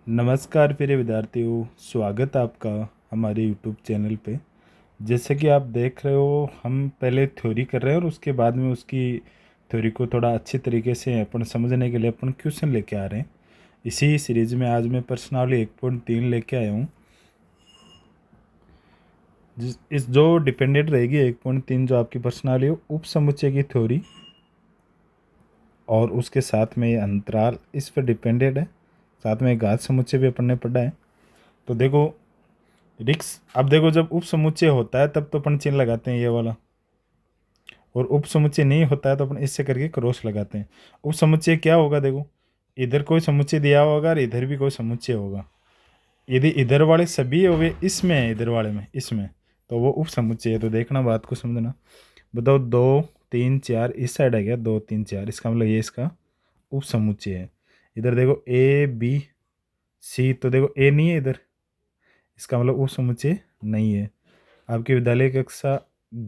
नमस्कार प्रिय विद्यार्थियों, स्वागत है आपका हमारे यूट्यूब चैनल पे। जैसे कि आप देख रहे हो, हम पहले थ्योरी कर रहे हैं और उसके बाद में उसकी थ्योरी को थोड़ा अच्छी तरीके से अपन समझने के लिए अपन क्वेश्चन लेके आ रहे हैं। इसी सीरीज में आज मैं प्रश्नावली 1.3 लेके आया हूँ। इस जो डिपेंडेंट रहेगी 1.3 जो आपकी प्रश्नावली हो, उप समुच्चय की थ्योरी और उसके साथ में ये अंतराल इस पर डिपेंडेंट है। साथ में घात समुच्चय भी अपन ने पढ़ा है। तो देखो अब देखो, जब उप समुच्चय होता है तब तो अपन चिन्ह लगाते हैं ये वाला, और उप समुच्चय नहीं होता है तो अपन इससे करके क्रॉस लगाते हैं। उप समुच्चय क्या होगा, देखो इधर कोई समुच्चय दिया होगा और इधर भी कोई समुच्चय होगा। यदि इधर वाले सभी होवे इसमें है, इधर वाले में इसमें, तो वो उप समुच्चय है। तो देखना, बात को समझना। बताओ 2 3 4 इस साइड है क्या, 2 3 4, इसका मतलब ये इसका उप समुच्चय है। इधर देखो A B C, तो देखो ए नहीं है इधर, इसका मतलब उप समुच्चय नहीं है। आपके विद्यालय कक्षा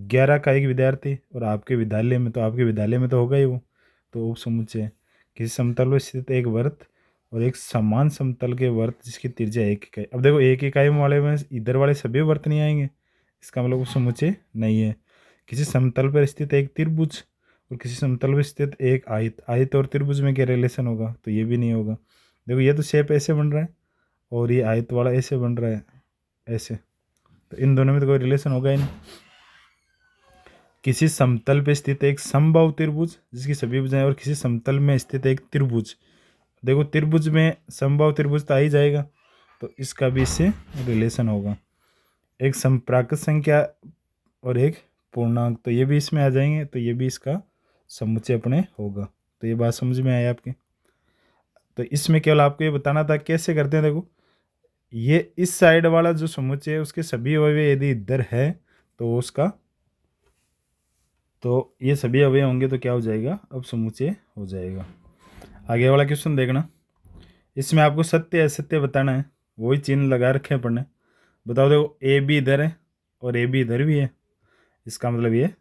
11 का एक विद्यार्थी और आपके विद्यालय में, तो आपके विद्यालय में तो होगा ही वो, तो उप समुच्चय किसी समतल में स्थित एक वृत्त और एक समान समतल के वृत्त जिसकी त्रिज्या 1 इकाई। अब देखो 1 इकाई वाले में इधर वाले सभी वृत्त नहीं आएंगे, इसका मतलब उप समुच्चय नहीं है। किसी समतल पर स्थित एक त्रिभुज और किसी समतल पर स्थित एक आयत, आयत और त्रिभुज में क्या रिलेशन होगा, तो ये भी नहीं होगा। देखो ये तो शेप ऐसे बन रहा है और ये आयत वाला ऐसे बन रहा है, ऐसे, तो इन दोनों में तो कोई रिलेशन होगा ही नहीं। किसी समतल पे स्थित एक समबाहु त्रिभुज जिसकी सभी भुजाएं और किसी समतल में स्थित एक त्रिभुज, देखो त्रिभुज में समबाहु त्रिभुज तो आ ही जाएगा, तो इसका भी इससे रिलेशन होगा। एक संप्राकृत संख्या और एक पूर्णांक, तो ये भी इसमें आ जाएंगे, तो ये भी इसका समुच्चय अपने होगा। तो ये बात समझ में आई आपके। तो इसमें केवल आपको ये बताना था कैसे करते हैं। देखो ये इस साइड वाला जो समुच्चय है उसके सभी अवयव यदि इधर है तो उसका, तो ये सभी अवयव होंगे तो क्या हो जाएगा, अब समुच्चय हो जाएगा। आगे वाला क्वेश्चन देखना। इसमें आपको सत्य असत्य बताना है, वही चिन्ह लगा रखे हैं अपन ने। बताओ, देखो ए बी इधर है और ए बी इधर भी है, इसका मतलब ये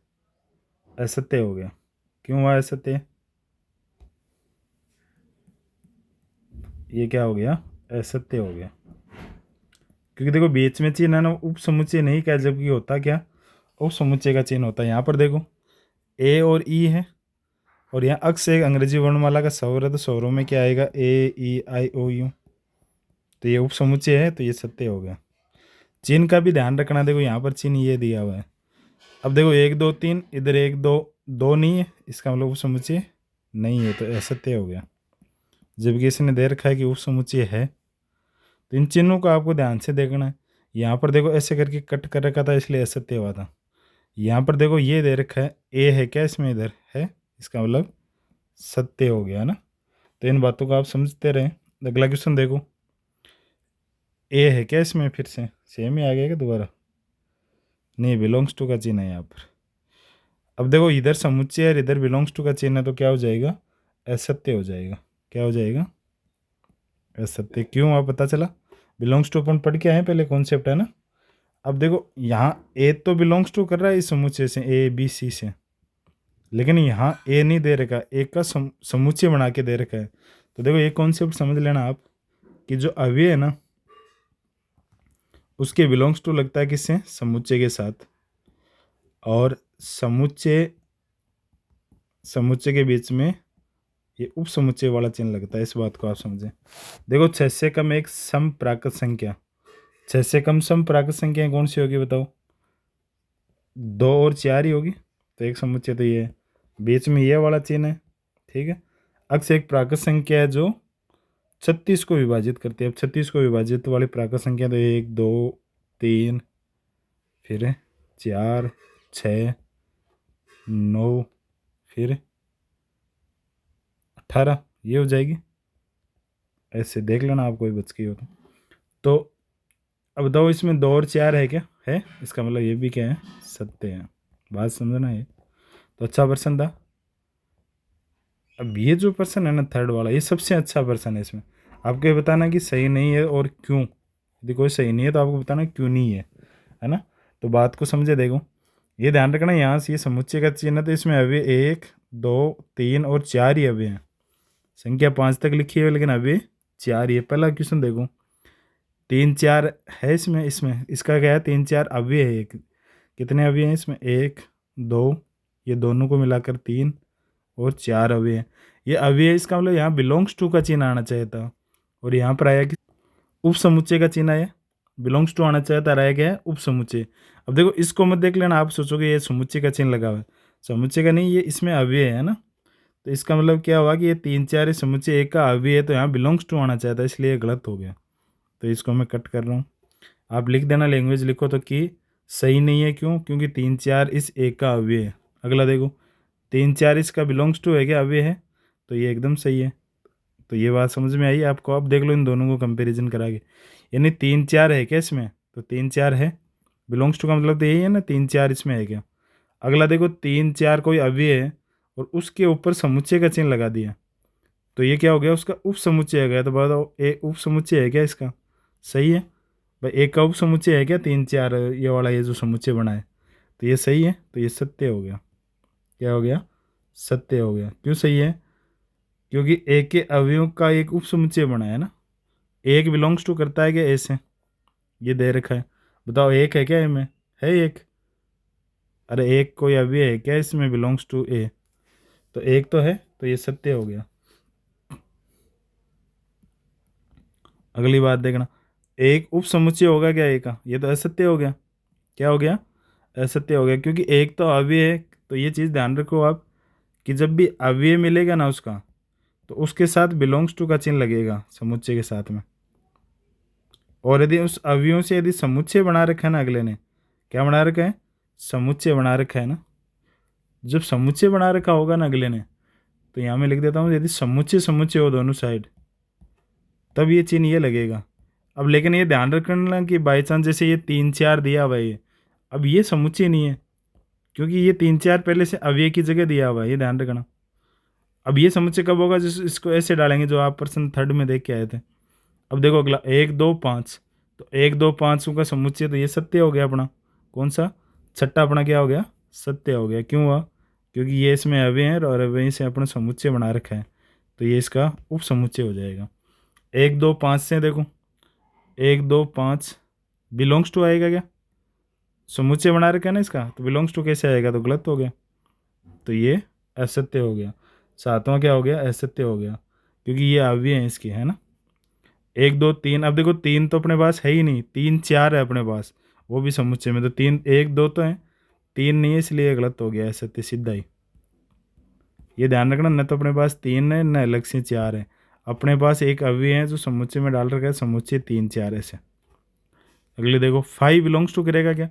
असत्य हो गया। क्यों हुआ असत्य, ये क्या हो गया, असत्य हो गया। क्योंकि देखो बीच में चिन्ह है ना, उप समुच्चय नहीं क्या, जबकि होता क्या, उप समुच्चय का चिन्ह होता है। यहाँ पर देखो ए और ई है और यहाँ अक्ष एक अंग्रेजी वर्णमाला का स्वर है, तो स्वरों में क्या आएगा, A E I O U, तो ये उप समुच्चय है, तो ये सत्य हो गया। चिन्ह का भी ध्यान रखना। देखो यहाँ पर चिन्ह ये दिया हुआ है। अब देखो 1 2 3, इधर 1 2 2 नहीं है, इसका मतलब उप समुच्चय नहीं है, तो असत्य हो गया। जबकि इसने दे रखा है कि उप समुच्चय है, तो इन चिन्हों को आपको ध्यान से देखना है। यहाँ पर देखो ऐसे करके कट कर रखा था इसलिए असत्य हुआ था। यहाँ पर देखो ये दे रखा है, ए है क्या इसमें, इधर है, इसका मतलब सत्य हो गया ना। तो इन बातों को आप समझते रहें। अगला क्वेश्चन देखो, ए है क्या इसमें, फिर से सेम ही आ गया क्या दोबारा, नहीं, बिलोंग्स टू का चिन्ह है यहाँ पर। अब देखो इधर समुच्चय और इधर बिलोंग्स टू का चिन्ह है, तो क्या हो जाएगा, असत्य हो जाएगा। क्या हो जाएगा, असत्य। क्यों, आप पता चला, बिलोंग्स टू अपन पढ़ के आए पहले, कॉन्सेप्ट है ना। अब देखो यहाँ ए तो बिलोंग्स टू कर रहा है इस समुच्चय से, A B C से, लेकिन यहाँ ए नहीं दे रखा, ए का समुच्चय बना के दे रखा है। तो देखो ये कॉन्सेप्ट समझ लेना आप, कि जो अवयव है ना उसके बिलोंग्स टू लगता है किससे, समुच्चय के साथ, और समुच्चय समुच्चय के बीच में ये उप समुच्चय वाला चिन्ह लगता है। इस बात को आप समझें। देखो 6 से कम एक समप्राकृत संख्या, 6 से कम समप्राकृत संख्या कौन सी होगी बताओ, 2 और 4 ही होगी, तो एक समुच्चय तो ये है। बीच में ये वाला चिन्ह है, ठीक है। अक्ष एक प्राकृत संख्या है जो 36 को विभाजित करती है। अब 36 को विभाजित वाली प्राकृत संख्या तो 1 2 3, फिर 4 6 9, फिर 18, ये हो जाएगी। ऐसे देख लेना आप, कोई बच गई हो तो। अब बताओ इसमें 2 और 4 है क्या, है, इसका मतलब ये भी क्या है, सत्य है। बात समझना है। तो अच्छा पर्सन था। अब ये जो पर्सन है ना, थर्ड वाला, ये सबसे अच्छा पर्सन है। इसमें आपको ये बताना कि सही नहीं है और क्यों। यदि कोई सही नहीं है तो आपको बताना क्यों नहीं है ना। तो बात को समझे। देखो ये ध्यान रखना, यहाँ से ये समुच्चय का चिन्ह है, तो इसमें अवयव 1 2 3 और 4 ही अवयव हैं। संख्या 5 तक लिखी है लेकिन अवयव 4, ये पहला क्वेश्चन देखो, 3 4 है इसमें, इसका क्या है, 3 4 अवयव है। एक कितने अवयव हैं इसमें, 1 2, ये दोनों को मिलाकर 3 और 4 अवयव है। ये अवयव, इसका मतलब यहाँ बिलोंग्स टू का चिन्ह आना चाहिए था, और यहाँ पर आया कि उप समुच्चय का चिन्ह आया, बिलोंग्स टू आना चाहिए था, रह गया उप समुच्चय। अब देखो इसको मत देख लेना, आप सोचोगे ये समुच्चय का चिन्ह लगा हुआ है, समुच्चय का नहीं, ये इसमें अवयव है ना। तो इसका मतलब क्या हुआ कि ये 3 4 इस समुच्चय एक का अवयव है, तो यहाँ बिलोंग्स टू आना चाहिए था, इसलिए ये गलत हो गया। तो इसको मैं कट कर रहा हूँ। आप लिख देना, लैंग्वेज लिखो तो कि सही नहीं है, क्यों, क्योंकि 3 4 इस एक का अवयव है। अगला देखो, 3 4 इसका बिलोंग्स टू है क्या, अवयव है, तो ये एकदम सही है। तो ये बात समझ में आई आपको। आप देख लो इन दोनों को कंपैरिजन करा के, यानी 3 4 है क्या इसमें, तो 3 4 है, बिलोंग्स टू का मतलब तो यही है ना, 3 4 इसमें है क्या। अगला देखो, 3 4 कोई अवयव है और उसके ऊपर समुच्चय का चिन्ह लगा दिया, तो ये क्या हो गया, उसका उप समुच्चय हो गया। तो बताओ ए उप समुच्चय है क्या इसका, सही है भाई, एक का उप समुच्चय है क्या 3 4, ये वाला ये जो समुच्चय बना है, तो ये सही है, तो ये सत्य हो गया। क्या हो गया, सत्य हो गया। क्यों सही है, क्योंकि एक के अवयवों का एक उप समुच्चय बना है ना। एक बिलोंग्स टू करता है क्या ए से, ये दे रखा है, बताओ एक है क्या ए में, है एक, अरे एक कोई अवयव है क्या इसमें बिलोंग्स टू ए, तो एक तो है, तो ये सत्य हो गया। अगली बात देखना, एक उप समुच्चय होगा क्या ए का, ये तो असत्य हो गया। क्या हो गया, असत्य हो गया, क्योंकि एक तो अवयव है। तो ये चीज़ ध्यान रखो आप कि जब भी अवयव मिलेगा ना उसका, तो उसके साथ बिलोंग्स टू का चिन्ह लगेगा समुच्चय के साथ में। और यदि उस अवयवों से यदि समुच्चय बना रखा है ना, अगले ने क्या बना रखा है, समुच्चय बना रखा है ना, जब समुच्चय बना रखा होगा ना अगले ने, तो यहाँ मैं लिख देता हूँ, यदि समुच्चय समुच्चय हो दोनों साइड, तब ये चिन्ह ये लगेगा। अब लेकिन ये ध्यान रखना कि बाई चांस जैसे ये 3 4 दिया हुआ है, अब ये समुच्चय नहीं है, क्योंकि ये 3 4 पहले से अवयव की जगह दिया हुआ है, ये ध्यान रखना। अब ये समुच्चय कब होगा, जिस इसको ऐसे डालेंगे जो आप प्रश्न 3 में देख के आए थे। अब देखो अगला 1 2 5, तो 1 2 5 का समुच्चय, तो ये सत्य हो गया अपना। कौन सा, छठा अपना क्या हो गया, सत्य हो गया। क्यों हुआ, क्योंकि ये इसमें अवयव है और अवयव से अपना समुच्चय बना रखा है, तो ये इसका उप समुच्चय हो जाएगा। 1 2 5 से देखो, 1 2 5 बिलोंग्स टू आएगा क्या, समुच्चय बना रखा है ना इसका, तो बिलोंग्स टू कैसे आएगा, तो गलत हो गया, तो ये असत्य हो गया। सातवां क्या हो गया, असत्य हो गया, क्योंकि ये अवयव है इसके, है ना। 1 2 3, अब देखो 3 तो अपने पास है ही नहीं, 3 4 है अपने पास, वो भी समुच्चय में, तो 3 1 2 तो है, 3 नहीं है, इसलिए गलत हो गया, असत्य सीधा ही। ये ध्यान रखना, न तो अपने पास 3 है, न अलग से 4 है, अपने पास एक अवयव है जो समुच्चय में डाल रखा है, समुच्चय 3 4 ऐसे। अगले देखो, 5 बिलोंग्स टू करेगा क्या,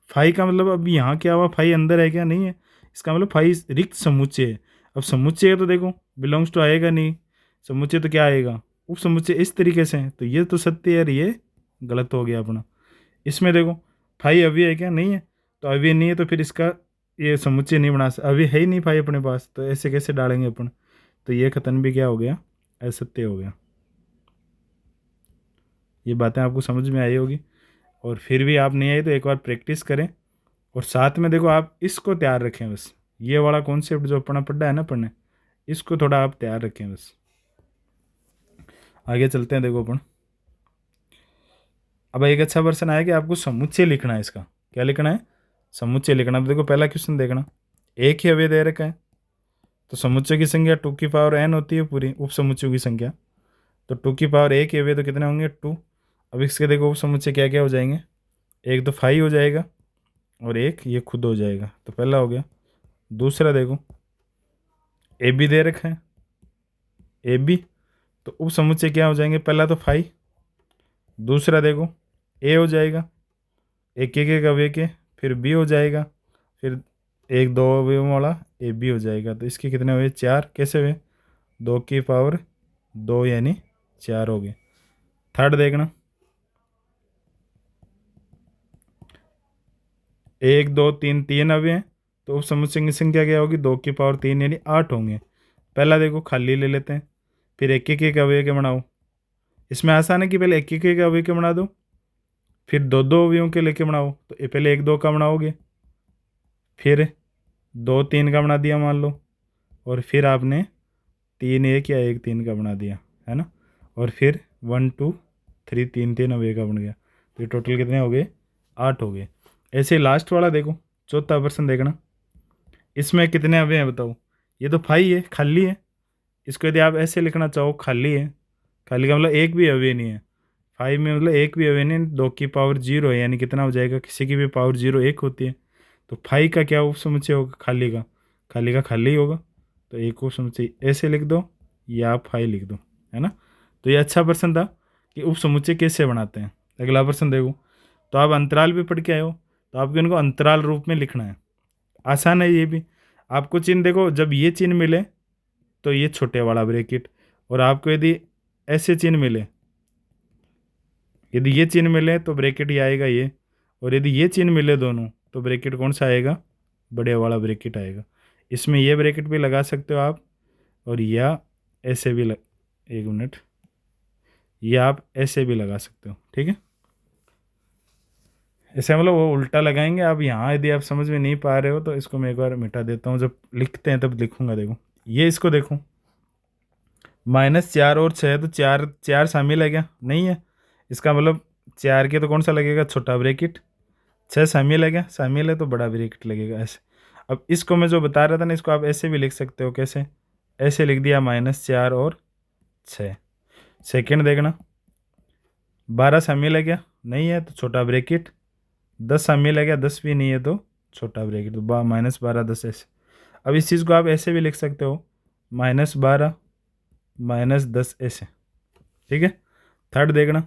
5 का मतलब अब यहाँ क्या हुआ, 5 अंदर है क्या, नहीं है, इसका मतलब 5 रिक्त समुच्चय है। अब समुच्चय है तो देखो बिलोंग्स टू आएगा नहीं, समुच्चय तो क्या आएगा, उप समुच्चय इस तरीके से है, तो ये तो सत्य है, ये गलत हो गया अपना। इसमें देखो 5 अवयव है क्या, नहीं है, तो अवयव नहीं है तो फिर इसका ये समुच्चय नहीं बना सकते, अवयव है ही नहीं 5 अपने पास, तो ऐसे कैसे डालेंगे अपन, तो ये कथन भी क्या हो गया, असत्य हो गया। ये बातें आपको समझ में आई होगी, और फिर भी आप नहीं आई तो एक बार प्रैक्टिस करें, और साथ में देखो आप इसको तैयार रखें बस, ये वाला कॉन्सेप्ट जो अपना पढ़ा है ना पढ़ने, इसको थोड़ा आप तैयार रखें बस। आगे चलते हैं, देखो अपन अब एक अच्छा वर्सन आया कि आपको समुच्चय लिखना है, इसका क्या लिखना है, समुच्चय लिखना। तो देखो पहला क्वेश्चन देखना, एक ही अवयव दे रखा है, तो समुच्चय की संख्या 2 की पावर n होती है पूरी, उप समुच्चयों की संख्या, तो 2 की पावर एक ही अवयव तो कितने होंगे 2। अब इसके देखो उप समुच्चय क्या क्या हो जाएंगे, एक तो 5 हो जाएगा और एक ये खुद हो जाएगा, तो पहला हो गया। दूसरा देखो ए बी दे रखा है, ए बी, तो उप समुच्चय क्या हो जाएंगे, पहला तो 5, दूसरा देखो ए हो जाएगा, एक एक एक अवयव के, फिर बी हो जाएगा, फिर एक दो अवयव वाला ए बी हो जाएगा, तो इसके कितने हुए 4, कैसे हुए 2 की पावर 2 यानी 4 हो गए। थर्ड देखना 1 2 3 3 अवयव हैं, तो उप समुच्चय की संख्या क्या होगी 2 की पावर 3 यानी 8 होंगे। पहला देखो खाली ले लेते हैं, फिर एक एक अवयव के बनाओ, इसमें आसान है कि पहले एक एक अवयव के बना दो, फिर दो दो अवयवों के लेके बनाओ, तो ये पहले 1 2 का बनाओगे, फिर 2 3 का बना दिया मान लो, और फिर आपने 3 1 या 1 3 का बना दिया, है ना। और फिर 1 2 3 3 3 अवयव का बन गया। तो ये टोटल कितने हो गए? 8 हो गए। ऐसे लास्ट वाला देखो, चौथा प्रश्न देखना, इसमें कितने अवयव हैं बताओ? ये तो 5 है, खाली है। इसको यदि आप ऐसे लिखना चाहो, खाली है, खाली का मतलब एक भी अवयव नहीं है। 5 में मतलब एक भी अवयव नहीं, 2 की पावर 0 है, यानी कितना हो जाएगा? किसी की भी पावर 0 1 होती है। तो 5 का क्या उपसमुच्चय होगा? खाली का, खाली का खाली होगा, तो एक उपसमुच्चय ऐसे लिख दो या 5 लिख दो, है ना। तो ये अच्छा प्रश्न था कि उपसमुच्चय कैसे बनाते हैं। अगला प्रश्न देखो, तो आप अंतराल भी पढ़ के आए हो, तो आपको इनको अंतराल रूप में लिखना है। आसान है ये भी। आपको चिन्ह देखो, जब ये चिन्ह मिले तो ये छोटे वाला ब्रैकेट, और आपको यदि ऐसे चिन्ह मिले, यदि ये चिन्ह मिले तो ब्रैकेट ही आएगा ये, और यदि ये चिन्ह मिले दोनों तो ब्रैकेट कौन सा आएगा? बड़े वाला ब्रैकेट आएगा। इसमें ये ब्रैकेट भी लगा सकते हो आप, और या ऐसे भी एक मिनट, ये आप ऐसे भी लगा सकते हो, ठीक है। ऐसे मतलब वो उल्टा लगाएंगे आप यहाँ, यदि आप समझ में नहीं पा रहे हो तो इसको मैं एक बार मिटा देता हूँ, जब लिखते हैं तब लिखूंगा। देखो ये, इसको देखो, -4 और 6, तो 4 4 शामिल है क्या? नहीं है। इसका मतलब 4 के तो कौन सा लगेगा? छोटा ब्रैकेट। 6 शामिल है क्या? शामिल है, तो बड़ा ब्रैकेट लगेगा ऐसे। अब इसको मैं जो बता रहा था ना, इसको आप ऐसे भी लिख सकते हो। कैसे? ऐसे लिख दिया, -4 और 6। सेकेंड देखना, 12 शामिल है क्या? नहीं है, तो छोटा ब्रैकेट। 10 शामिल है क्या? 10 भी नहीं है, तो छोटा ब्रैकेट। तो -12 10 ऐसे। अब इस चीज़ को आप ऐसे भी लिख सकते हो, -12 -10 ऐसे, ठीक है। थर्ड देखना,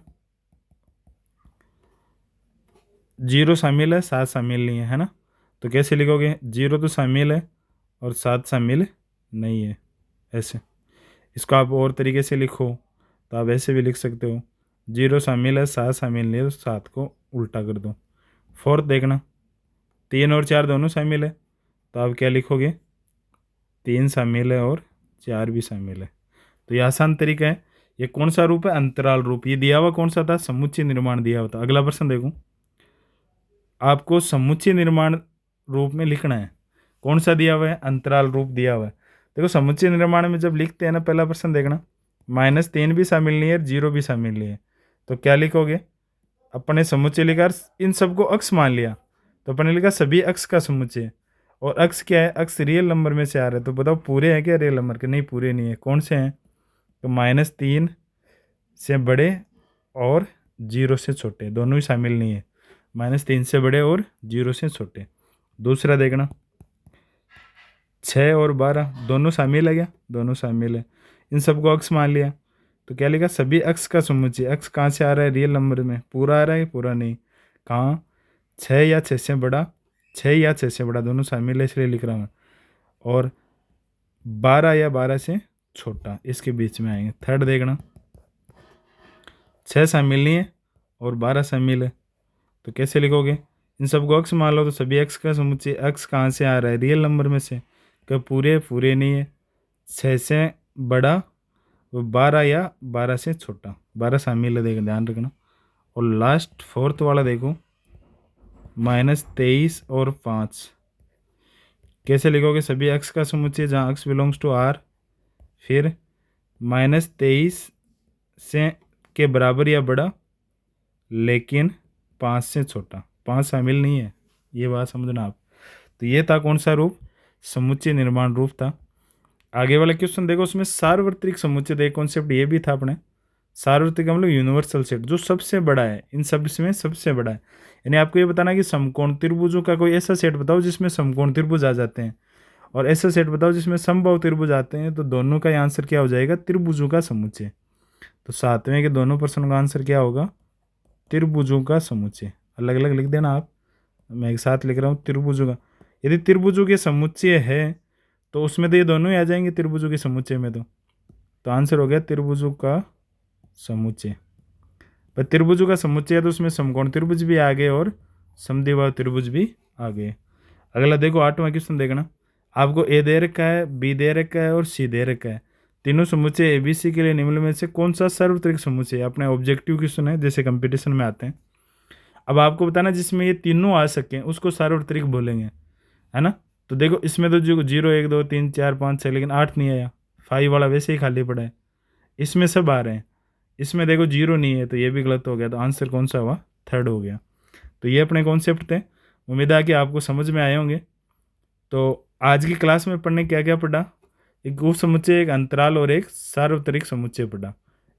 0 शामिल है, 7 शामिल नहीं है ना। तो कैसे लिखोगे? 0 तो शामिल है और 7 शामिल नहीं है, ऐसे। इसको आप और तरीके से लिखो, तो आप ऐसे भी लिख सकते हो, 0 शामिल है, 7 शामिल नहीं है, तो 7 को उल्टा कर दो। फोर्थ देखना, 3 और 4 दोनों शामिल है, तो आप क्या लिखोगे? 3 शामिल है और 4 भी शामिल है। तो ये आसान तरीका है। ये कौन सा रूप है? अंतराल रूप। ये दिया हुआ कौन सा था? समुच्चय निर्माण दिया हुआ था। अगला प्रश्न देखो, आपको समुच्चय निर्माण रूप में लिखना है। कौन सा दिया हुआ है? अंतराल रूप दिया हुआ है। देखो समुच्चय निर्माण में जब लिखते हैं ना, पहला प्रश्न देखना, -3 भी शामिल नहीं है, 0 भी शामिल नहीं है, तो क्या लिखोगे? अपने समुच्चय लिखा, इन सबको अक्ष मान लिया, तो अपने लिखा सभी अक्ष का समुच्चय। और अक्ष क्या है? अक्ष रियल नंबर में से आ रहा है, तो बताओ पूरे हैं क्या रियल नंबर के? नहीं, पूरे नहीं है। कौन से हैं? तो -3 से बड़े और 0 से छोटे, दोनों ही शामिल नहीं है। -3 से बड़े और 0 से छोटे। दूसरा देखना, 6 और 12 दोनों शामिल है क्या? दोनों शामिल है। इन सबको अक्ष मान लिया, तो क्या लिखा? सभी अक्ष का समुच्चय। अक्ष कहाँ से आ रहा है? रियल नंबर में। पूरा आ रहा है? पूरा नहीं। कहाँ? 6 या 6 से बड़ा, 6 या 6 से बड़ा दोनों शामिल है, इसलिए लिख रहा हूँ। और 12 या 12 से छोटा, इसके बीच में आएंगे। थर्ड देखना, 6 शामिल नहीं है और 12 शामिल है, तो कैसे लिखोगे? इन सबको अक्ष मान लो, तो सभी अक्ष का समुच्चय। अक्ष कहाँ से आ रहा है? रियल नंबर में से। क्या पूरे? पूरे नहीं है। 6 से बड़ा, वो 12 या 12 से छोटा, 12 शामिल है, देखो ध्यान रखना। और लास्ट फोर्थ वाला देखो, -23 और 5, कैसे लिखोगे? सभी अक्ष का समुच्चय, जहाँ अक्ष बिलोंग्स टू आर, फिर -23 से के बराबर या बड़ा, लेकिन 5 से छोटा। 5 शामिल नहीं है, ये बात समझना आप। तो ये था कौन सा रूप? समुच्चय निर्माण रूप था। आगे वाला क्वेश्चन देखो, उसमें सार्वत्रिक समुच्चय देख कॉन्सेप्ट ये भी था अपने। सार्वत्रिक मतलब यूनिवर्सल सेट, जो सबसे बड़ा है, इन सब में सबसे बड़ा है। यानी आपको ये बताना कि समकोण त्रिभुजों का कोई ऐसा सेट बताओ जिसमें समकोण त्रिभुज आ जाते हैं, और ऐसा सेट बताओ जिसमें समबाहु त्रिभुज आते हैं। तो दोनों का आंसर क्या हो जाएगा? त्रिभुजों का समुच्चय। तो 7वें के दोनों प्रश्नों का आंसर क्या होगा? त्रिभुजों का समुच्चय। अलग अलग लिख देना आप, मैं एक साथ लिख रहा हूँ, त्रिभुजों का। यदि त्रिभुजों के समुच्चय है तो उसमें तो ये दोनों ही आ जाएंगे त्रिभुजों के समुच्चय में। तो आंसर हो गया त्रिभुजों का समुच्चय। पर त्रिभुजों का समुच्चय है तो उसमें समकोण त्रिभुज भी आ गए और समद्विबाहु त्रिभुज भी आ गए। अगला देखो 8वां क्वेश्चन देखना, आपको ए दे रखा है, बी दे रखा है और सी दे रखा है। तीनों समुच्चय एबीसी के लिए निम्न में से कौन सा सार्वत्रिक समुच्चय है? अपने ऑब्जेक्टिव क्वेश्चन है, जैसे कंपटीशन में आते हैं। अब आपको बताना जिसमें ये तीनों आ सकें उसको सार्वत्रिक बोलेंगे, है ना। तो देखो इसमें तो जो 0 1 2 3 4 5 6, लेकिन 8 नहीं आया। 5 वाला वैसे ही खाली पड़ा है, इसमें सब आ रहे हैं। इसमें देखो जीरो नहीं है तो ये भी गलत हो गया, तो आंसर कौन सा हुआ, थर्ड हो गया। तो ये अपने कॉन्सेप्ट थे, उम्मीद है कि आपको समझ में आए होंगे। तो आज की क्लास में पढ़ने क्या क्या पढ़ा, एक उप समुच्चय, एक अंतराल और एक सार्वत्रिक समुच्चय पढ़ा।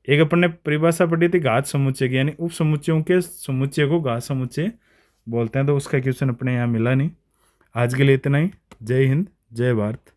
एक अपन ने परिभाषा पढ़ी थी घात समुच्चय की, यानी उप समुच्चयों के समुच्चय को घात समुच्चय बोलते हैं, तो उसका क्वेश्चन अपने यहाँ मिला नहीं। आज के लिए इतना ही। जय हिंद, जय भारत।